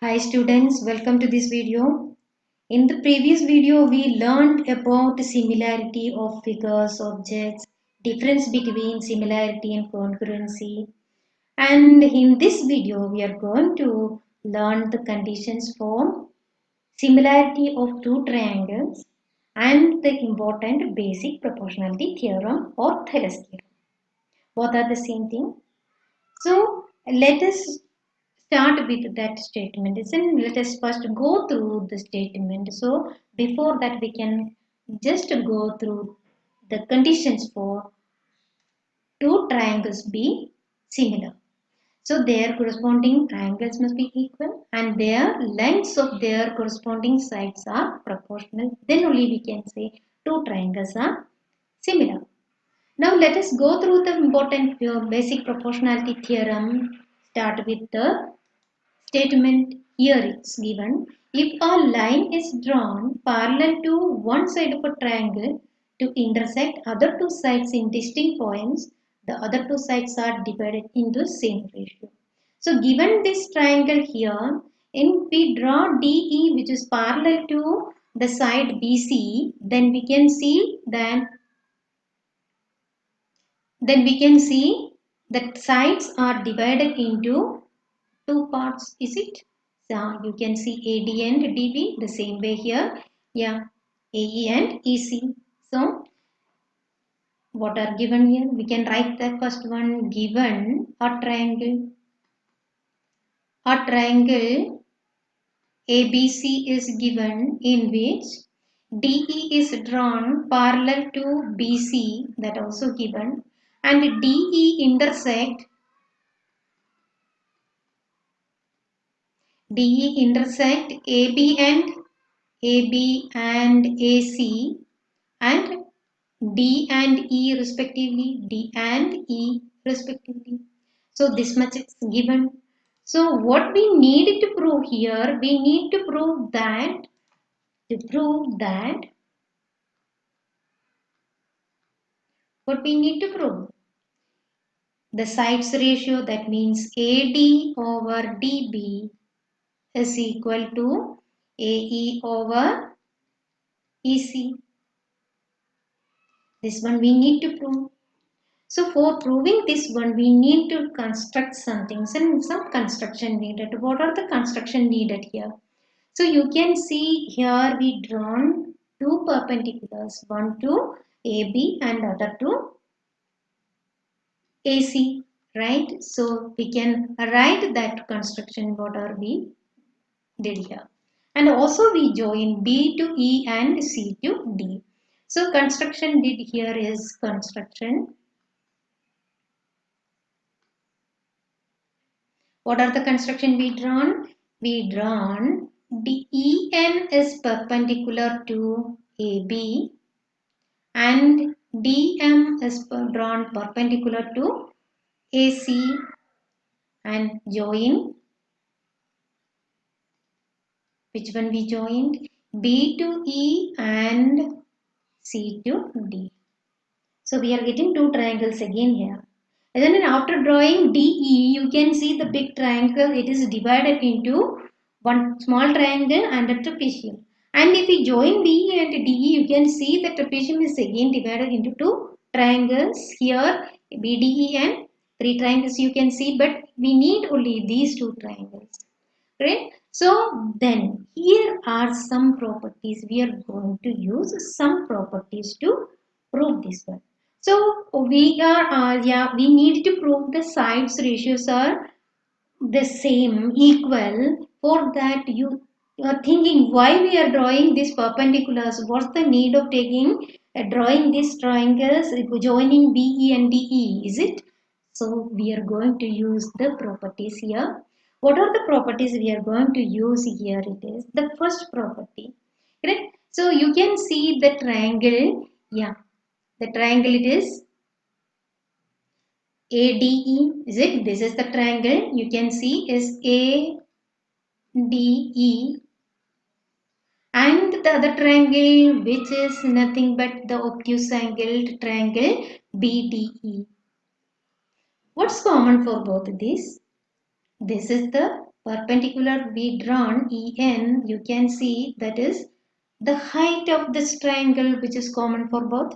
Hi students, welcome to this video. In the previous video, we learned about similarity of figures, objects, difference between similarity and congruency. And in this video, we are going to learn the conditions for similarity of two triangles and the important basic proportionality theorem or Thales theorem. Both are the same thing. So let us start with that statement. Let us first go through the statement. So before that we can just go through the conditions for two triangles be similar. So their corresponding angles must be equal and their lengths of their corresponding sides are proportional. Then only we can say two triangles are similar. Now let us go through the important basic proportionality theorem. Start with the statement. Here it's given, if a line is drawn parallel to one side of a triangle to intersect other two sides in distinct points, the other two sides are divided into same ratio. So given this triangle here, if we draw DE which is parallel to the side BC, then we can see that sides are divided into two parts, is it? So you can see AD and DB the same way here. Yeah, AE and EC. So what are given here? We can write the first one. Given a triangle ABC is given in which DE is drawn parallel to BC, that also given, and DE intersect AB and AC and D and E respectively. So this much is given. So what we need to prove here, we need to prove that what we need to prove, the sides ratio, that means AD over DB is equal to AE over EC. This one we need to prove. So for proving this one, we need to construct something, some construction needed. What are the construction needed here? So you can see here we drawn two perpendiculars, one to AB and other to AC, right? So we can write that construction what are we did here. And also we join B to E and C to D. So construction did here is construction. What are the construction we drawn? We drawn DEN is perpendicular to AB and DM is drawn perpendicular to AC and join. Which one we joined? B to E and C to D. So we are getting two triangles again here. And then after drawing DE, you can see the big triangle. It is divided into one small triangle and a trapezium. And if we join DE and DE, you can see the trapezium is again divided into two triangles. Here BDE and three triangles you can see, but we need only these two triangles. Right? So then here are some properties. We are going to use some properties to prove this one. So we need to prove the sides ratios are the same, equal. For that you are thinking why we are drawing these perpendiculars. What's the need of taking drawing these triangles, joining BE and DE, is it? So we are going to use the properties here. What are the properties we are going to use here? It is the first property. Correct? So you can see the triangle. Yeah, the triangle it is ADE. Is it? This is the triangle. You can see is ADE and the other triangle which is nothing but the obtuse angled triangle BDE. What's common for both these? This is the perpendicular we drawn EN, you can see that is the height of this triangle which is common for both,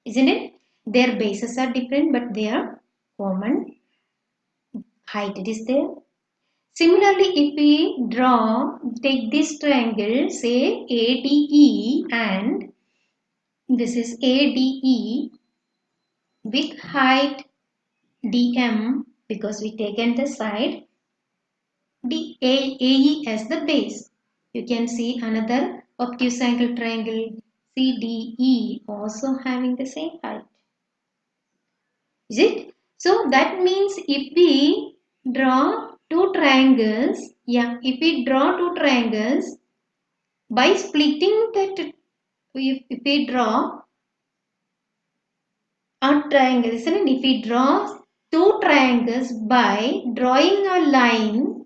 isn't it? Their bases are different but they are common height it is there. Similarly, if we take this triangle, say ADE, and this is ADE with height DM, because we taken the side AE as the base. You can see another obtuse angle triangle CDE also having the same height. Is it? So that means if we draw two triangles, if we draw two triangles by splitting that, if we draw a triangle, isn't it? If we draw two triangles by drawing a line,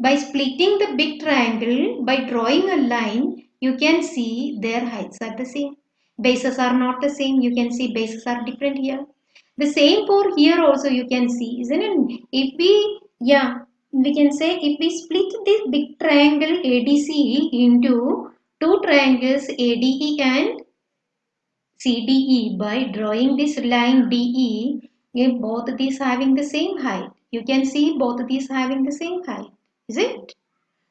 by splitting the big triangle, by drawing a line, you can see their heights are the same. Bases are not the same. You can see bases are different here. The same for here also you can see, isn't it? If we, we can say if we split this big triangle ADC into two triangles ADE and CDE by drawing this line DE, if both these having the same height, you can see both these having the same height, is it?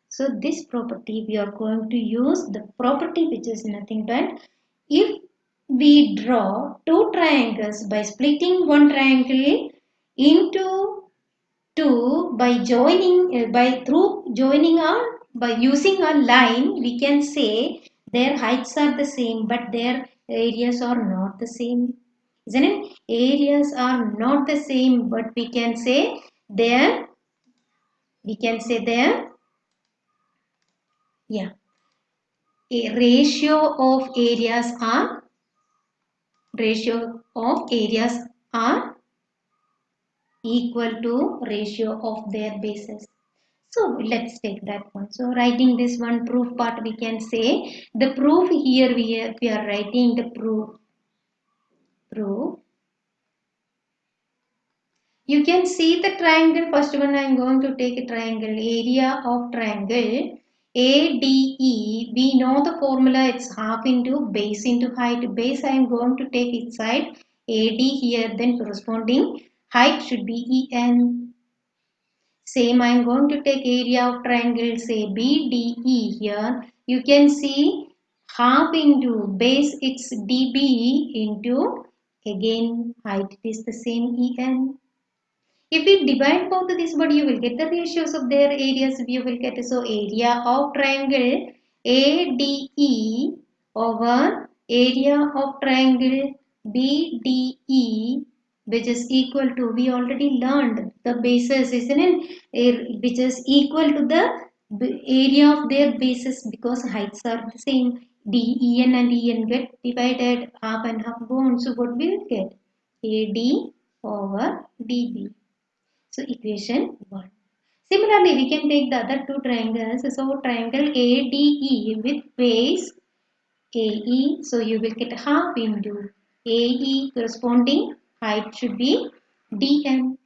So this property we are going to use the property which is nothing but if we draw two triangles by splitting one triangle into two by joining by using a line, we can say their heights are the same but their areas are not the same, isn't it? Areas are not the same but we can say their a ratio of areas are equal to ratio of their bases. So let's take that one. So writing this one proof part, we can say the proof here we are writing the proof. You can see the triangle. First one I am going to take a triangle. Area of triangle ADE. We know the formula. It's half into base into height. Base I am going to take its side AD here. Then corresponding height should be EN. Same I am going to take area of triangle say BDE here. You can see half into base it's DB into again height is the same EN. If we divide both of these body you will get the ratios of their areas you will get. So area of triangle ADE over area of triangle BDE which is equal to, we already learned the bases, isn't it? Which is equal to the area of their bases because heights are the same. DEN and EN get divided half and half go on. So what we will get? AD over DB. So equation 1. Similarly, we can take the other two triangles. So triangle ADE with base AE. So you will get half into AE corresponding height should be DM.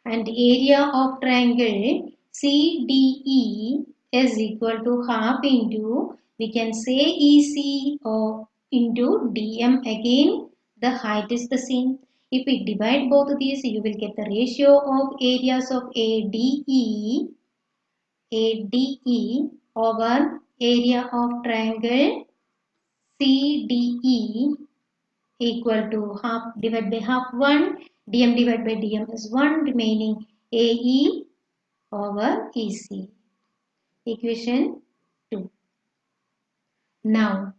And area of triangle CDE is equal to half into, we can say EC or into DM again the height is the same. If we divide both of these you will get the ratio of areas of ADE over area of triangle CDE equal to half divided by half 1, dm divided by dm is 1, remaining AE over EC. Equation 2. Now,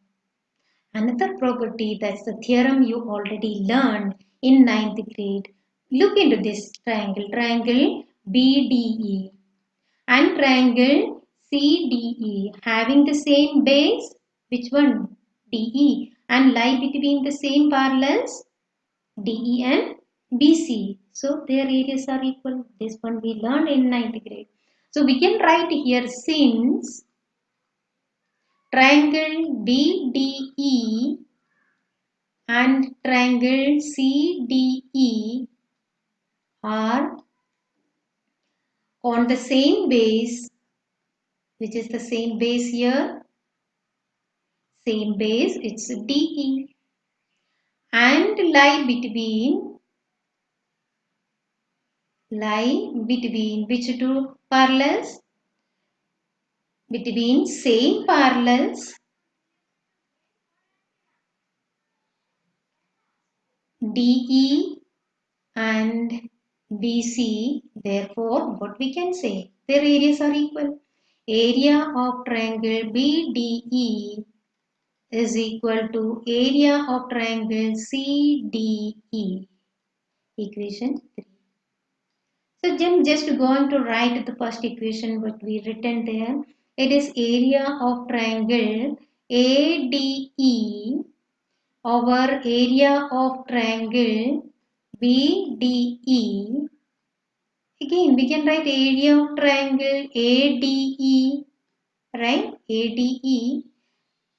another property, that's the theorem you already learned in 9th grade. Look into this triangle BDE and triangle CDE having the same base, which one? DE, and lie between the same parallels DE and BC. So their areas are equal. This one we learned in 9th grade. So we can write here since triangle BDE and triangle CDE are on the same base, which is the same base here, same base, it's DE, and lie between which two parallels? Between same parallels DE and BC. Therefore, what we can say? Their areas are equal. Area of triangle BDE is equal to area of triangle CDE. Equation 3. So I'm just going to write the first equation what we written there. It is area of triangle ADE over area of triangle BDE. Again, we can write area of triangle ADE, right? ADE.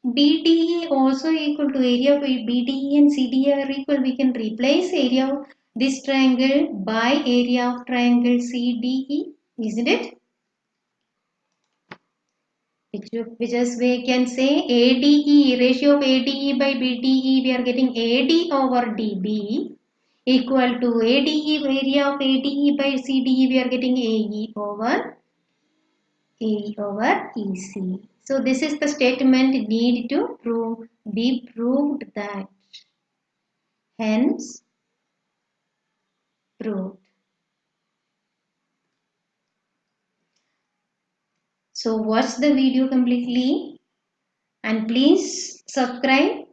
BDE also equal to area of BDE and CDE are equal. We can replace area of this triangle by area of triangle CDE, isn't it? Which is we can say ADE, ratio of ADE by BDE, we are getting AD over DB equal to ADE, area of ADE by CDE, we are getting AE over EC. So this is the statement need to be proved that. Hence, proved. So watch the video completely and please subscribe.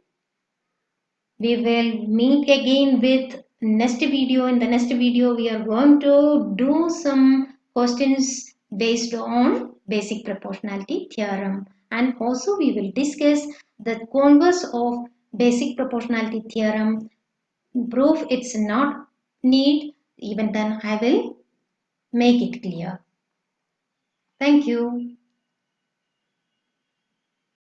We will meet again with next video. In the next video, we are going to do some questions based on basic proportionality theorem, and also we will discuss the converse of basic proportionality theorem. Proof it's not need, even then I will make it clear. Thank you.